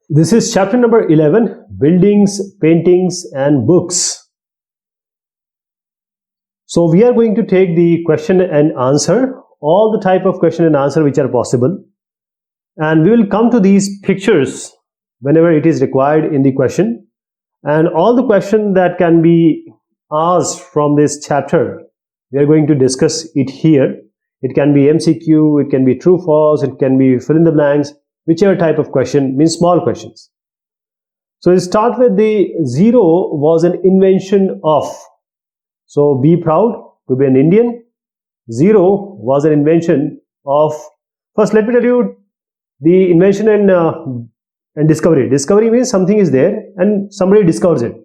This is chapter number 11, Buildings, Paintings and Books. So we are going to take the question and answer, all the type of question and answer which are possible. And we will come to these pictures whenever it is required in the question. And all the question that can be asked from this chapter, we are going to discuss it here. It can be MCQ, it can be true, false, it can be fill in the blanks, whichever type of question, means small questions. So we start with the zero was an invention of. So be proud to be an Indian. Zero was an invention of. First, let me tell you the invention and discovery. Discovery means something is there and somebody discovers it.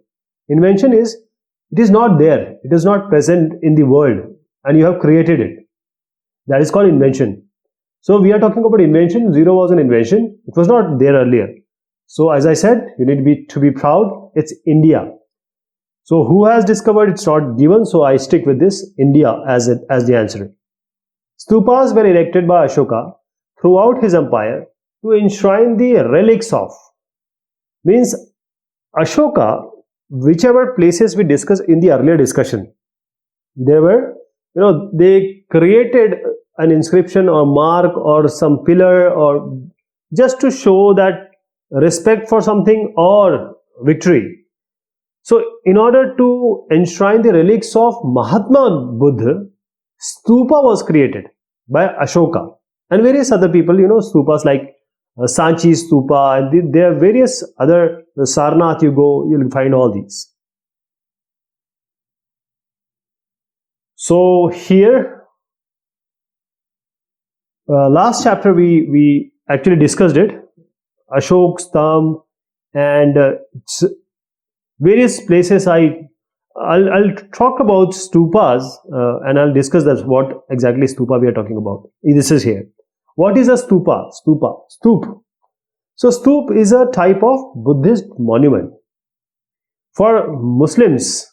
Invention is it is not there. It is not present in the world and you have created it. That is called invention. So we are talking about invention. Zero was an invention. It was not there earlier. So as I said, you need to be proud. It's India. So who has discovered? It's not given. So I stick with this India as the answer. Stupas were erected by Ashoka throughout his empire to enshrine the relics of. Means Ashoka, whichever places we discussed in the earlier discussion, there were, they created an inscription or mark or some pillar or just to show that respect for something or victory. So in order to enshrine the relics of Mahatma Buddha, stupa was created by Ashoka and various other people, stupas like Sanchi stupa, and there are various other, Sarnath you go, you'll find all these. So here, last chapter we actually discussed it, Ashok's thumb and various places. I'll talk about stupas and I'll discuss that's what exactly stupa we are talking about. This is here. What is a stupa? Stoop. So stoop is a type of Buddhist monument. For Muslims,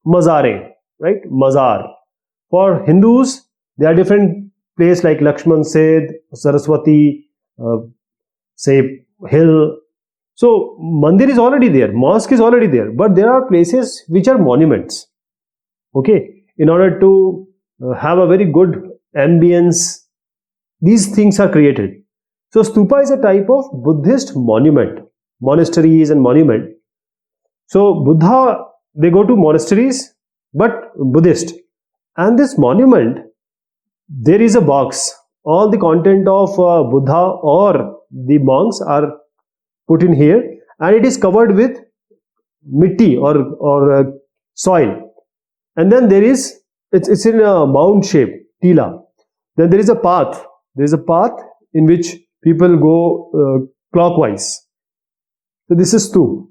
mazare, right? Mazar. For Hindus, there are different places like Lakshman Seth, Saraswati, say hill. So mandir is already there, mosque is already there, but there are places which are monuments. Okay, in order to have a very good ambience, these things are created. So stupa is a type of Buddhist monument, monasteries and monument. So Buddha, they go to monasteries, but Buddhist. And this monument, there is a box. All the content of Buddha or the monks are put in here and it is covered with mitti or soil. And then there is, it's in a mound shape, tila. Then there is a path. There is a path in which people go clockwise. So this is stup.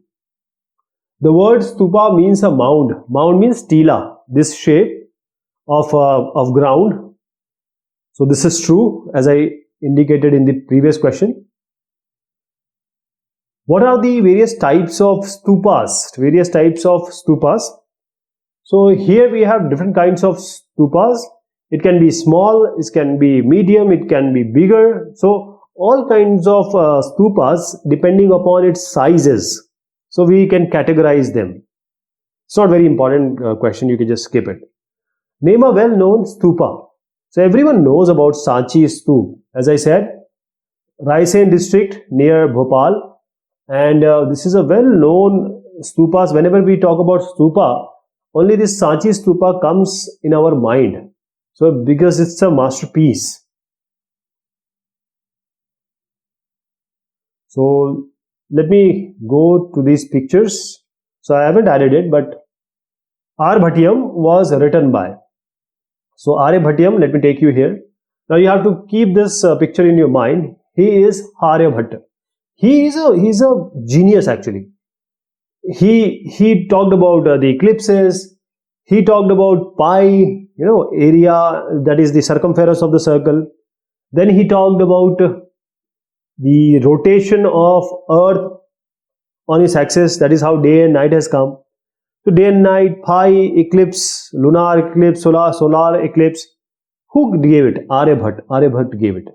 The word stupa means a mound. Mound means tila, this shape of ground. So this is true as I indicated in the previous question. What are the various types of stupas? Various types of stupas. So here we have different kinds of stupas. It can be small, it can be medium, it can be bigger. So all kinds of stupas depending upon its sizes. So we can categorize them. It's not very important question, you can just skip it. Name a well-known stupa. So everyone knows about Sanchi Stup. As I said, Raisen district near Bhopal. And this is a well-known stupas. Whenever we talk about stupa, only this Sanchi Stupa comes in our mind. So because it's a masterpiece. So let me go to these pictures. So I haven't added it, but Aryabhatyam was written by. So Aryabhatyam, let me take you here. Now you have to keep this picture in your mind. He is Aryabhatta. He's a genius actually. He talked about the ellipses. He talked about pi, area, that is the circumference of the circle. Then he talked about the rotation of Earth on its axis. That is how day and night has come. So day and night, pi, eclipse, lunar eclipse, solar eclipse. Who gave it? Aryabhatta. Aryabhatta gave it.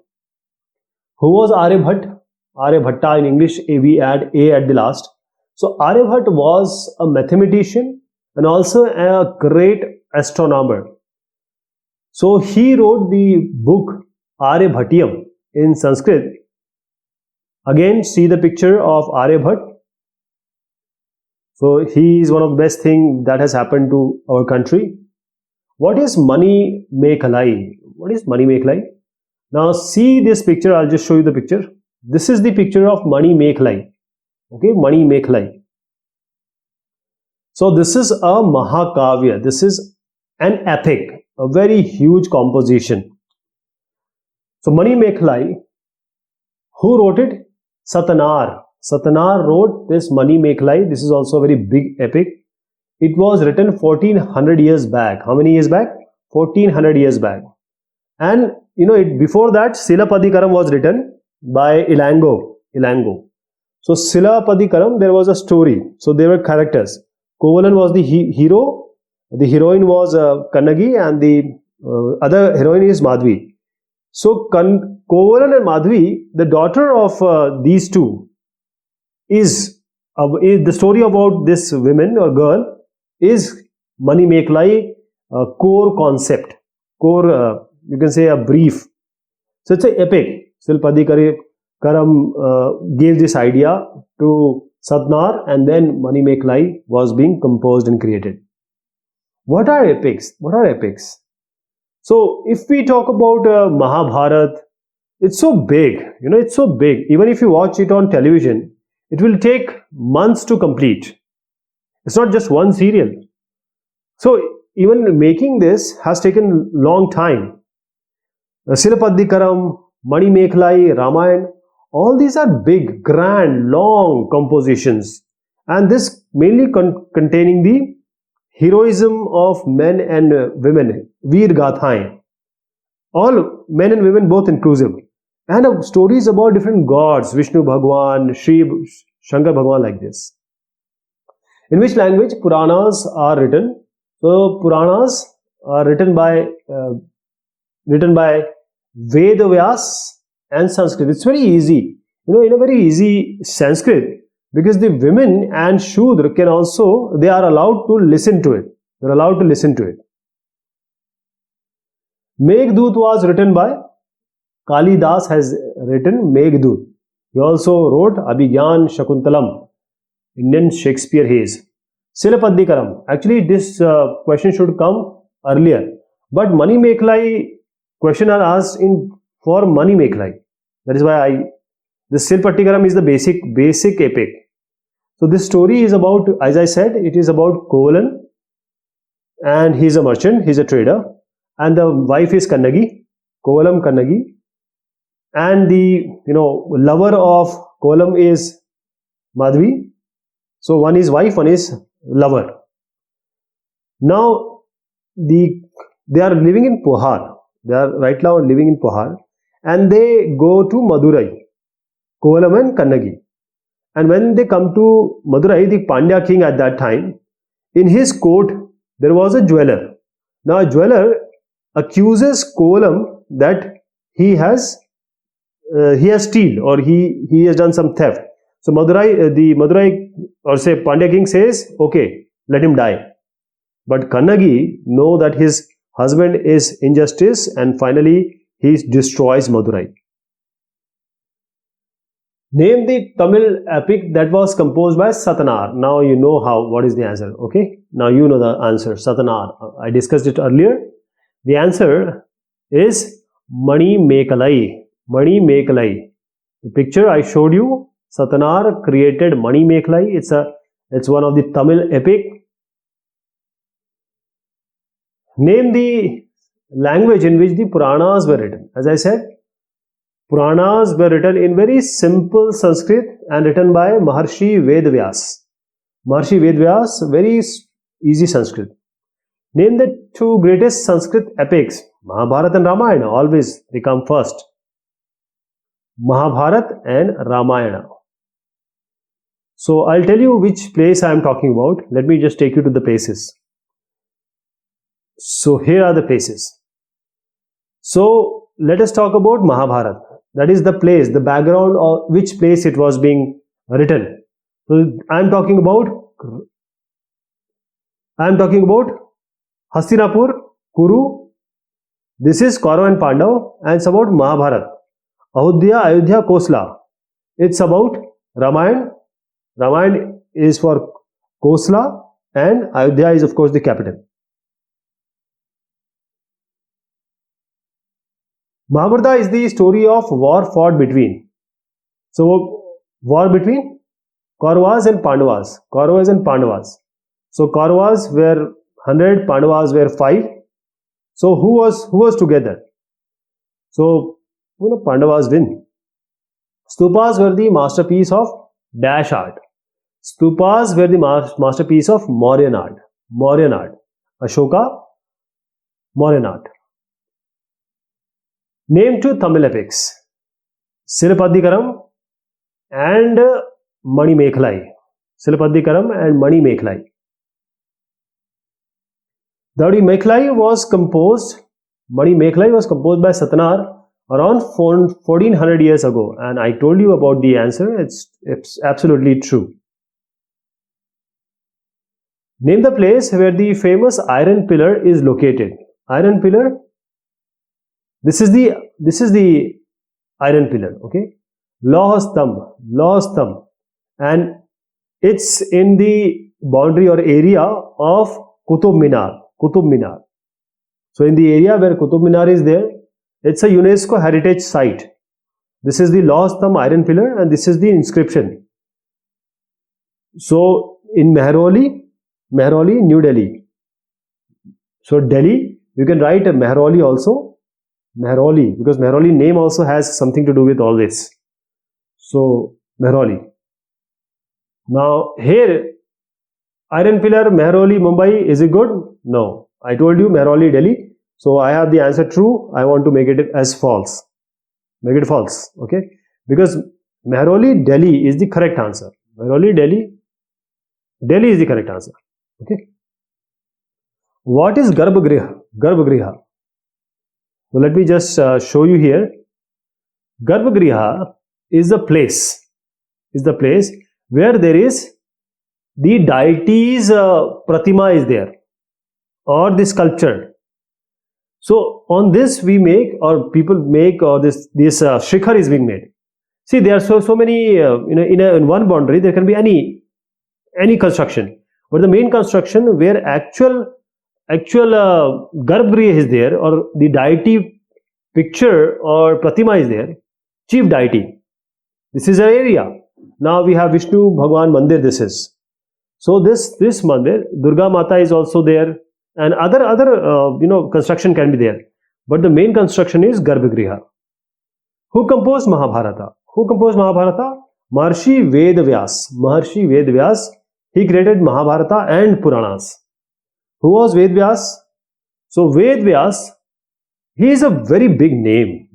Who was Aryabhatta? Aryabhatta, in English we add A at the last. So Aryabhatta was a mathematician and also a great astronomer. So he wrote the book Aryabhatyam in Sanskrit. Again, see the picture of Aryabhatta. So he is one of the best things that has happened to our country. What is Mani Mekhalai? What is Mani Mekhalai? Now see this picture. I'll just show you the picture. This is the picture of Mani Mekhalai. Okay, Mani Mekhalai. So this is a Mahakavya. This is an epic, a very huge composition. So Mani Mekhalai, who wrote it? Satanar. Satanar wrote this Mani Mekhalai. This is also a very big epic. It was written 1400 years back. How many years back? 1400 years back. And before that, Silapadikaram was written by Ilango. So Silapadikaram, there was a story. So there were characters. Kovalan was the hero. The heroine was Kannagi, and the other heroine is Madhvi. So Kovalan and Madhvi, the daughter of these two, is the story about this woman or girl is Mani Mekhalai core concept, you can say a brief. So it's an epic. Silapadikaram gave this idea to Satanar, and then Mani Mekhalai was being composed and created. What are epics? So if we talk about Mahabharata, it's so big, it's so big. Even if you watch it on television, it will take months to complete. It's not just one serial. So even making this has taken long time. Silapadikaram, Mani Mekhalai, Ramayana, all these are big, grand, long compositions. And this mainly containing the heroism of men and women, Veer Gathain. All men and women both inclusive. And stories about different gods, Vishnu Bhagwan, Shri Shankar Bhagwan, like this. In which language Puranas are written? So Puranas are written by Ved Vyas and Sanskrit. It's very easy, in a very easy Sanskrit, because the women and Shudra can also, they are allowed to listen to it. They're allowed to listen to it. Meghdut was written by Kalidas, has written Meghdut. He also wrote Abhigyan Shakuntalam, Indian Shakespeare he is. Silapadikaram. Actually, this question should come earlier. But Mani Mekhalai question are asked for Mani Mekhalai. That is why the Silapadikaram is the basic epic. So this story is about, as I said, it is about Kovalan, and he is a merchant, he is a trader, and the wife is Kannagi, Kovalam Kannagi, and the lover of Kovalam is Madhvi. So one is wife, one is lover. Now they are living in Pohar. They are right now living in Pohar, and they go to Madurai, Kovalam and Kannagi. And when they come to Madurai, the Pandya king at that time, in his court there was a jeweler. Now a jeweler accuses Kovalam that he has stealed, or he has done some theft. So Madurai or say Pandya king says, okay, let him die. But Kannagi know that his husband is injustice, and finally he destroys Madurai. Name the Tamil epic that was composed by Satanar. Now you know what is the answer. Okay, now you know the answer. Satanar. I discussed it earlier. The answer is Mani Mekhalai. Mani Mekhalai. The picture I showed you, Satanar created Mani Mekhalai. It's one of the Tamil epic. Name the language in which the Puranas were written. As I said, Puranas were written in very simple Sanskrit and written by Maharshi Vedvyas. Maharshi Vedvyas, very easy Sanskrit. Name the two greatest Sanskrit epics, Mahabharata and Ramayana. Always they come first. Mahabharata and Ramayana. So I'll tell you which place I am talking about. Let me just take you to the places. So here are the places. So let us talk about Mahabharata. That is the place, the background of which place it was being written. So I am talking about Hastinapur, Kuru. This is Kaurav and Pandav, and it's about Mahabharata. Ayodhya, Kosla. It's about Ramayana. Ramayana is for Kosla, and Ayodhya is of course the capital. Mahabharata is the story of war fought between. So, war between Kauravas and Pandavas. Kauravas and Pandavas. So, Kauravas were 100, Pandavas were 5. So, who was together? So, Pandavas win. Stupas were the masterpiece of dash art. Stupas were the masterpiece of Mauryan art. Mauryan art. Ashoka, Mauryan art. Name two Tamil epics. Silappatikaram and Mani Mekhalai. Silappatikaram and Mani Mekhalai. Mani Mekhalai was composed by Satanar around 1400 years ago, and I told you about the answer. It's absolutely true. Name the place where the famous iron pillar is located. Iron pillar. This is the iron pillar. Okay, Lauh Stamb, and it's in the boundary or area of Qutub Minar. So in the area where Qutub Minar is there, it's a UNESCO heritage site. This is the Lauh Stamb iron pillar, and this is the inscription. So in Mehrauli, New Delhi. So Delhi, you can write Mehrauli also. Mehrauli, because Mehrauli name also has something to do with all this. So Mehrauli. Now here, iron pillar, Mehrauli, Mumbai, is it good? No. I told you Mehrauli, Delhi. So I have the answer true. I want to make it as false. Make it false. Okay. Because Mehrauli, Delhi is the correct answer. Mehrauli, Delhi is the correct answer. Okay. What is Garbhagriha? Garbhagriha. So let me just show you here. Garbhagriha is the place where there is the deity's pratima is there, or the sculpture. So on this we make, or people make, or this shikhar is being made. See, there are so many in one boundary there can be any construction, but the main construction where actual Garbhagriha is there, or the deity picture or pratima is there, chief deity. This is an area. Now we have Vishnu Bhagwan Mandir. This is. So this mandir, Durga Mata is also there, and other construction can be there. But the main construction is Garbhagriha. Who composed Mahabharata? Maharshi Vedvyas. He created Mahabharata and Puranas. Who was Vedvyas? So Vedvyas, he is a very big name,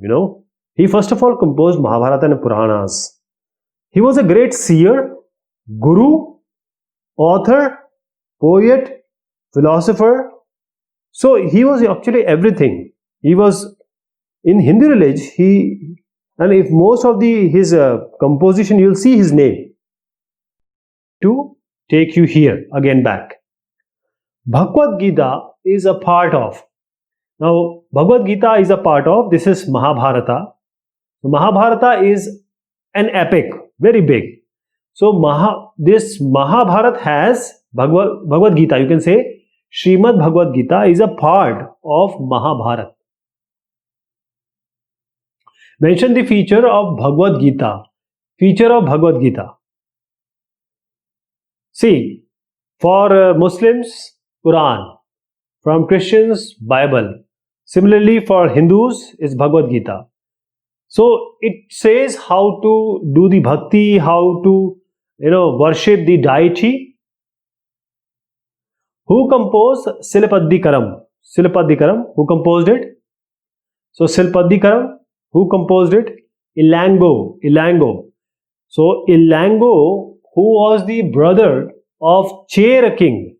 He first of all composed Mahabharata and Puranas. He was a great seer, guru, author, poet, philosopher. So he was actually everything. He was in Hindi village. And if most of his composition, you'll see his name. To take you here again back. Bhagavad Gita is a part of. Now, Bhagavad Gita is a part of. This is Mahabharata. Mahabharata is an epic, very big. So this Mahabharata has Bhagavad Gita. You can say Srimad Bhagavad Gita is a part of Mahabharata. Mention the feature of Bhagavad Gita. Feature of Bhagavad Gita. See, for Muslims, Quran. From Christians, Bible. Similarly, for Hindus, it's Bhagavad Gita. So it says how to do the bhakti, how to worship the deity. Who composed Silappatikaram? Who composed it? So Silappatikaram, who composed it? Ilango. So Ilango, who was the brother of Chera king.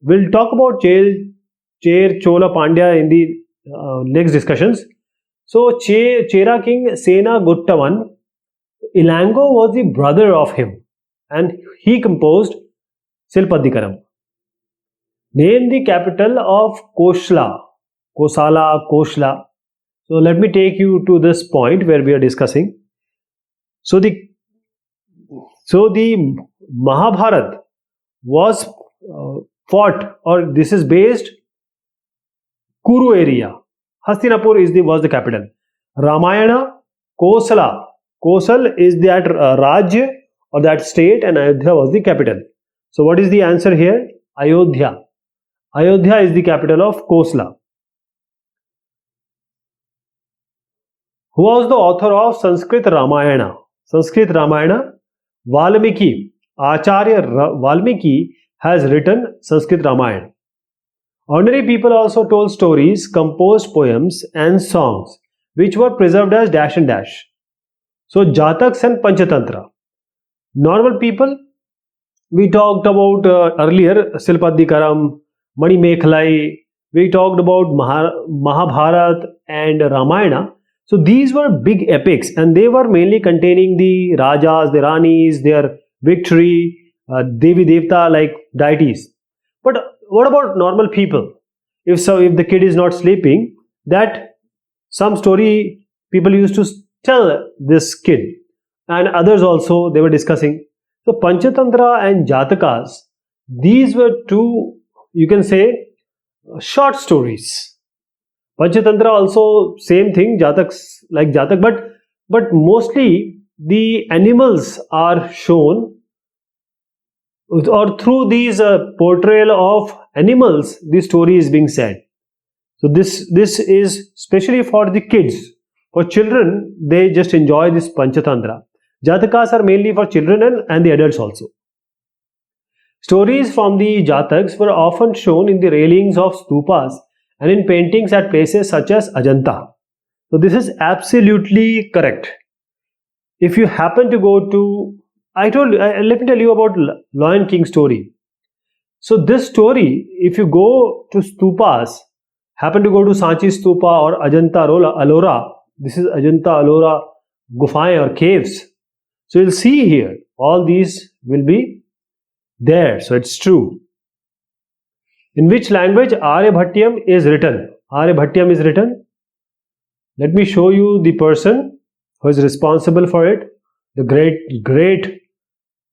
We'll talk about Cher, Chola, Pandya in the next discussions. So Chera king Sena Guttavan, Elango was the brother of him, and he composed Silpadikaram. Name the capital of Kosala. Kosala, Kosala. So let me take you to this point where we are discussing. So the Mahabharat was fought, or this is based Kuru area. Hastinapur was the capital. Ramayana, Kosala. Kosal is that Rajya or that state, and Ayodhya was the capital. So what is the answer here? Ayodhya. Ayodhya is the capital of Kosala. Who was the author of Sanskrit Ramayana? Sanskrit Ramayana, Valmiki. Acharya Valmiki has written Sanskrit Ramayana. Ordinary people also told stories, composed poems and songs which were preserved as dash and dash. So Jataks and Panchatantra. Normal people, we talked about earlier Silpadikaram, Mani Mekhlai, we talked about Mahabharat and Ramayana. So these were big epics, and they were mainly containing the Rajas, the Ranis, their victory, Devi Devta like deities. But what about normal people? If the kid is not sleeping, that some story people used to tell this kid, and others also they were discussing. So Panchatantra and Jatakas, these were two, you can say, short stories. Panchatantra also same thing, Jataks like Jatak, but mostly the animals are shown, or through these portrayal of animals, the story is being said. So this is especially for the kids. For children, they just enjoy this Panchatantra. Jatakas are mainly for children and the adults also. Stories from the Jataks were often shown in the railings of stupas and in paintings at places such as Ajanta. So this is absolutely correct. If you happen to go to, let me tell you about Lion King story. So this story, if you go to stupas, happen to go to Sanchi Stupa or Ajanta Ellora, this is Ajanta Ellora Gufaएं or caves. So you'll see here, all these will be there. So it's true. In which language Aryabhatyam is written? Aryabhatyam is written. Let me show you the person who is responsible for it. The great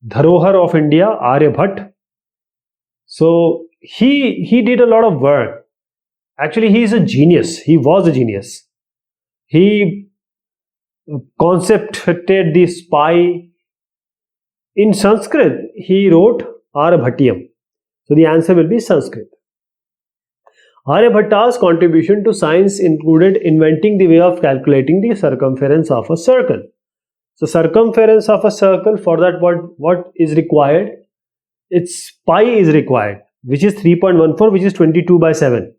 Dharohar of India, Aryabhat. So he did a lot of work. Actually, he is a genius. He was a genius. He concepted the spy. In Sanskrit, he wrote Aryabhatyam. So the answer will be Sanskrit. Aryabhatta's contribution to science included inventing the way of calculating the circumference of a circle. So circumference of a circle, for that what is required? Its pi is required, which is 3.14, which is 22 by 7.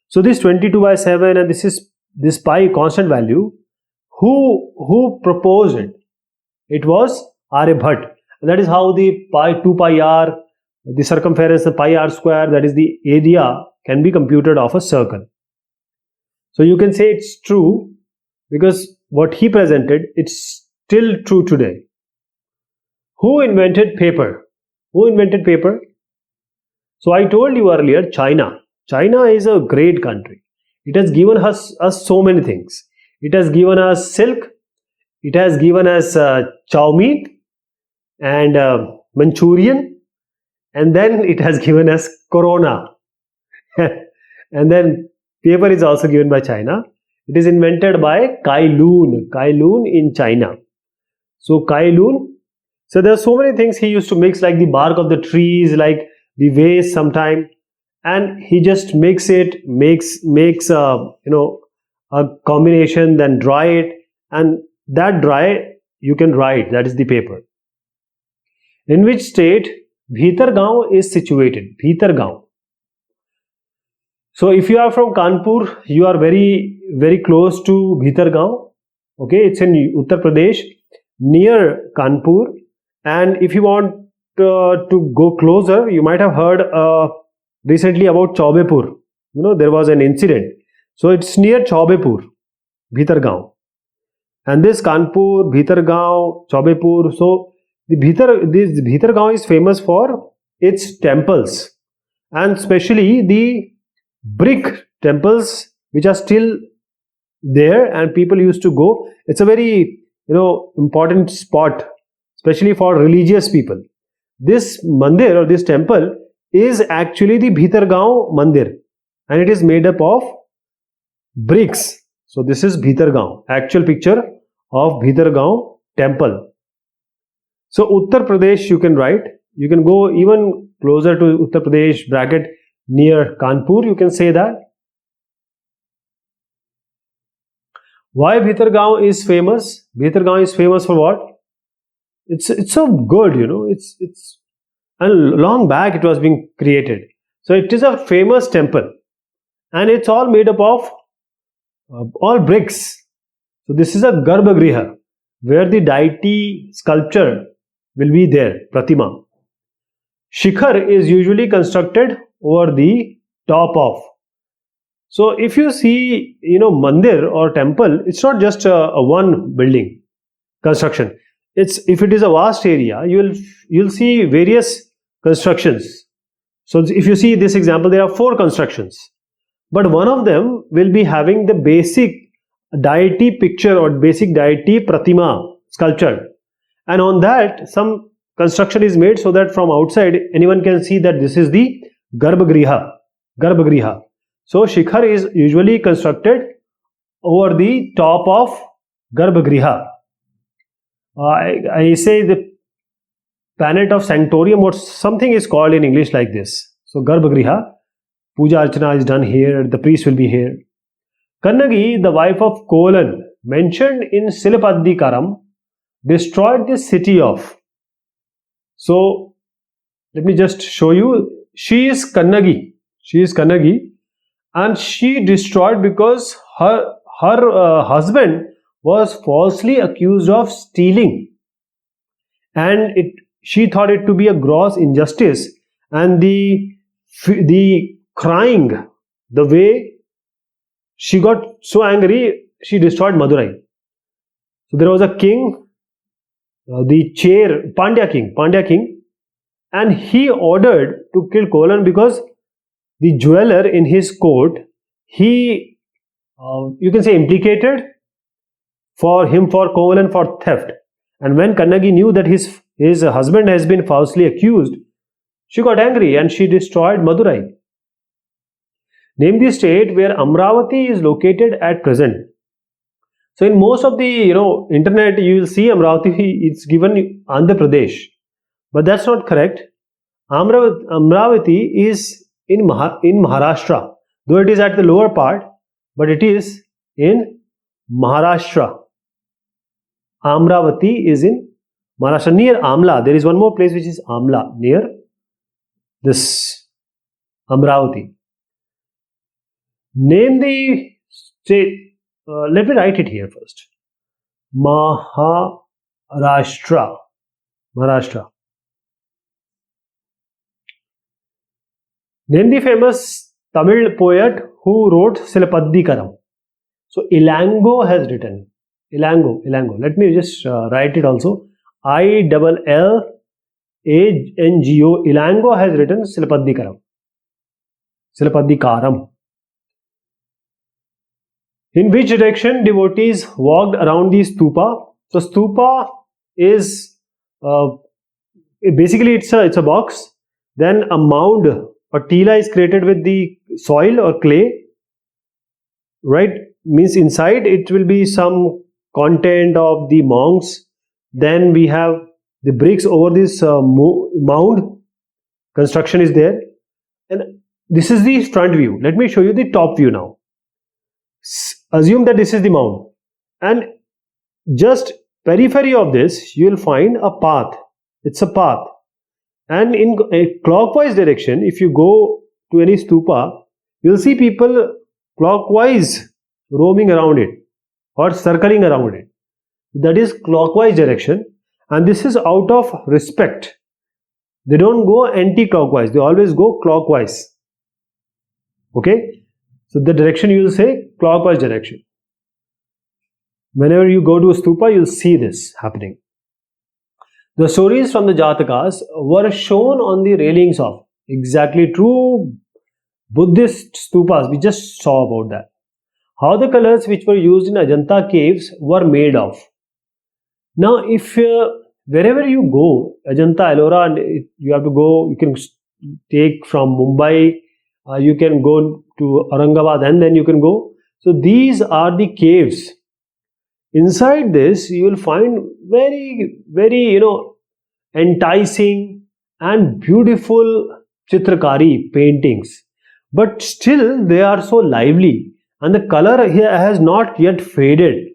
So this 22 by 7 and this pi constant value, who proposed it? It was Aryabhat. That is how the pi 2 pi r, the circumference, the pi r square, that is the area, can be computed of a circle. So you can say it's true because what he presented, it's still true today. Who invented paper? Who invented paper? So I told you earlier, China. China is a great country. It has given us so many things. It has given us silk. It has given us chow mein and Manchurian. And then it has given us Corona. And then paper is also given by China. It is invented by Cai Lun in China. So Cai Lun, so there are so many things he used to mix, like the bark of the trees, like the waste sometime, and he just makes a combination, then dry it, and that dry you can write, that is the paper. In which state Bhitargaon is situated? Bhitargaon. So if you are from Kanpur, you are very, very close to Bhitargaon. Okay, it's in Uttar Pradesh, near Kanpur. And if you want to go closer, you might have heard recently about Chaubepur. There was an incident. So it's near Chaubepur. Bhitargaon. And this Kanpur, Bhitargaon, Chaubepur. So this Bhitargaon is famous for its temples, and especially the brick temples which are still there, and people used to go. It's a very important spot, especially for religious people. This mandir or this temple is actually the Bhitargaon Mandir, and it is made up of bricks. So this is Bhitargaon, actual picture of Bhitargaon temple. So Uttar Pradesh, you can write, you can go even closer to Uttar Pradesh, bracket near Kanpur, you can say that. Why Bhitargaon is famous? Bhitargaon is famous for what? It's so good, it's and long back it was being created. So it is a famous temple, and it's all made up of all bricks. So this is a Garbhagriha, where the deity sculpture will be there, Pratima. Shikhar is usually constructed over the top of. So if you see, mandir or temple, it's not just a one building construction. If it is a vast area, you'll see various constructions. So if you see this example, there are 4 constructions, but one of them will be having the basic deity picture or basic deity pratima sculpture, and on that some construction is made so that from outside anyone can see that this is the Garbhagriha. So Shikhar is usually constructed over the top of Garbhagriha. I say the planet of sanctorium or something is called in English like this. So Garbhagriha, Puja Archana is done here, the priest will be here. Kannagi, the wife of Kolan, mentioned in Silapaddikaram, destroyed the city of. So let me just show you. She is Kannagi, and she destroyed because her husband was falsely accused of stealing, and she thought it to be a gross injustice, and the crying, the way she got so angry, she destroyed Madurai. So there was a king, the chair, Pandya king, and he ordered to kill Kolan because the jeweler in his court, he you can say implicated for Kolan for theft. And when Kannagi knew that his husband has been falsely accused, she got angry and she destroyed Madurai. Name the state where Amravati is located at present. So in most of the internet, you will see Amravati, it's given Andhra Pradesh, but that's not correct. Amravati is in Maharashtra, though it is at the lower part, but it is in Maharashtra. Amravati is in Maharashtra, near Amla. There is one more place which is Amla, near this Amravati. Name the state. Let me write it here first. Maharashtra. Name the famous Tamil poet who wrote Silapaddikaram. So Ilango has written. Ilango. Let me just write it also. ILLANGO. Ilango has written Silapaddikaram. In which direction devotees walked around the stupa? So stupa is basically it's a box. Then a mound or tila is created with the soil or clay. Right? Means inside it will be some content of the monks. Then we have the bricks over this mound. Construction is there. And this is the front view. Let me show you the top view now. Assume that this is the mound, and just periphery of this you will find a path. It's a path, and in a clockwise direction, if you go to any stupa, you will see people clockwise roaming around it or circling around it. That is clockwise direction, and this is out of respect. They don't go anti-clockwise, they always go clockwise. Okay, so the direction you will say clockwise direction. Whenever you go to a stupa, you'll see this happening. The stories from the Jatakas were shown on the railings of exactly true Buddhist stupas. We just saw about that. How the colors which were used in Ajanta caves were made of. Now, if wherever you go, Ajanta, Ellora, and you have to go, you can take from Mumbai, you can go to Aurangabad, and then you can go. So these are the caves. Inside this, you will find very, very, enticing and beautiful chitrakari paintings. But still, they are so lively, and the color here has not yet faded.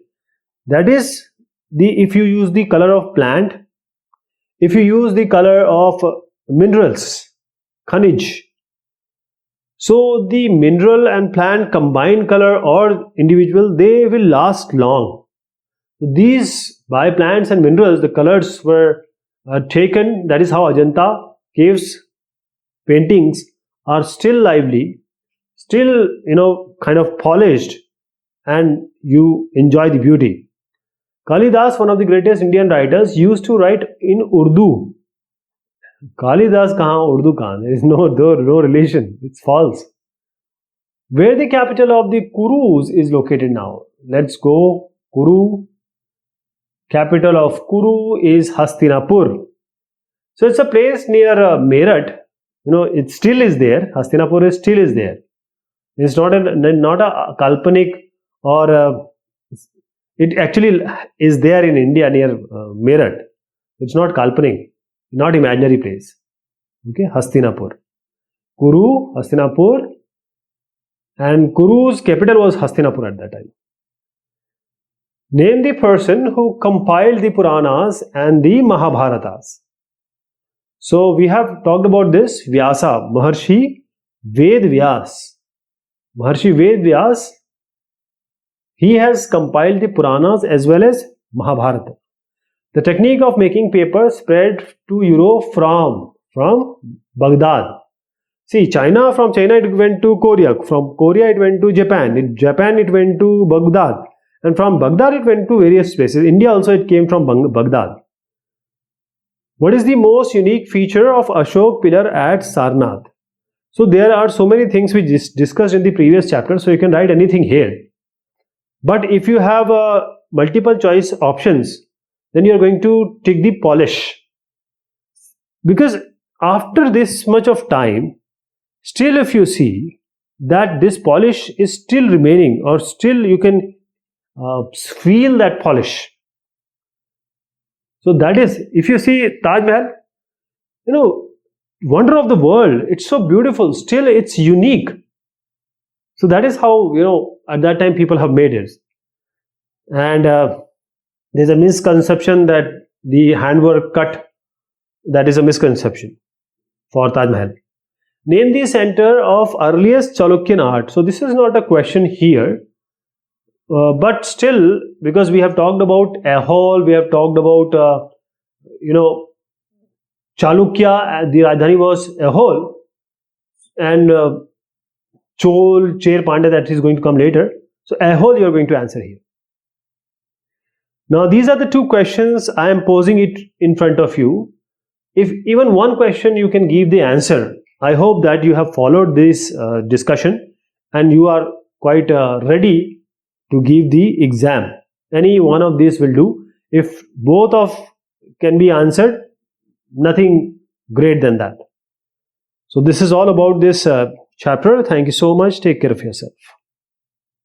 That is, if you use the color of plant, if you use the color of minerals, khanij, so the mineral and plant combined color or individual, they will last long. These by plants and minerals, the colors were taken. That is how Ajanta caves paintings are still lively, still kind of polished, and you enjoy the beauty. Kalidas, one of the greatest Indian writers, used to write in Urdu. Kalidas kahan, Urdu kahan? There is no relation. It's false. Where the capital of the Kurus is located now? Let's go. Kuru. Capital of Kuru is Hastinapur. So it's a place near Meerut. It still is there. Hastinapur still is there. It's not a Kalpanik, or it actually is there in India near Meerut. It's not Kalpanik, not imaginary place. Okay, Hastinapur. Kuru, Hastinapur, and Kuru's capital was Hastinapur at that time. Name the person who compiled the Puranas and the Mahabharatas. So we have talked about this. Vyasa, Maharshi Ved Vyas. Maharshi Ved Vyas, he has compiled the Puranas as well as Mahabharata. The technique of making paper spread to Europe from Baghdad. See, from China it went to Korea. From Korea it went to Japan. In Japan it went to Baghdad. And from Baghdad it went to various places. India also it came from Baghdad. What is the most unique feature of Ashok pillar at Sarnath? So there are so many things we discussed in the previous chapter, so you can write anything here. But if you have multiple choice options, then you are going to take the polish. Because after this much of time, still if you see that this polish is still remaining, or still you can feel that polish. So that is, if you see Taj Mahal, wonder of the world, it's so beautiful, still it's unique. So that is how, at that time people have made it. And there's a misconception that the handwork cut, that is a misconception for Taj Mahal. Name the center of earliest Chalukyan art. So this is not a question here. But still, because we have talked about Aihole, we have talked about, Chalukya, the Rajdhani was Aihole, and Chol, Cher, Pandya, that is going to come later. So Aihole you are going to answer here. Now these are the two questions I am posing it in front of you. If even one question you can give the answer, I hope that you have followed this discussion and you are quite ready to give the exam. Any one of these will do. If both of can be answered, nothing great than that. So this is all about this chapter. Thank you so much. Take care of yourself.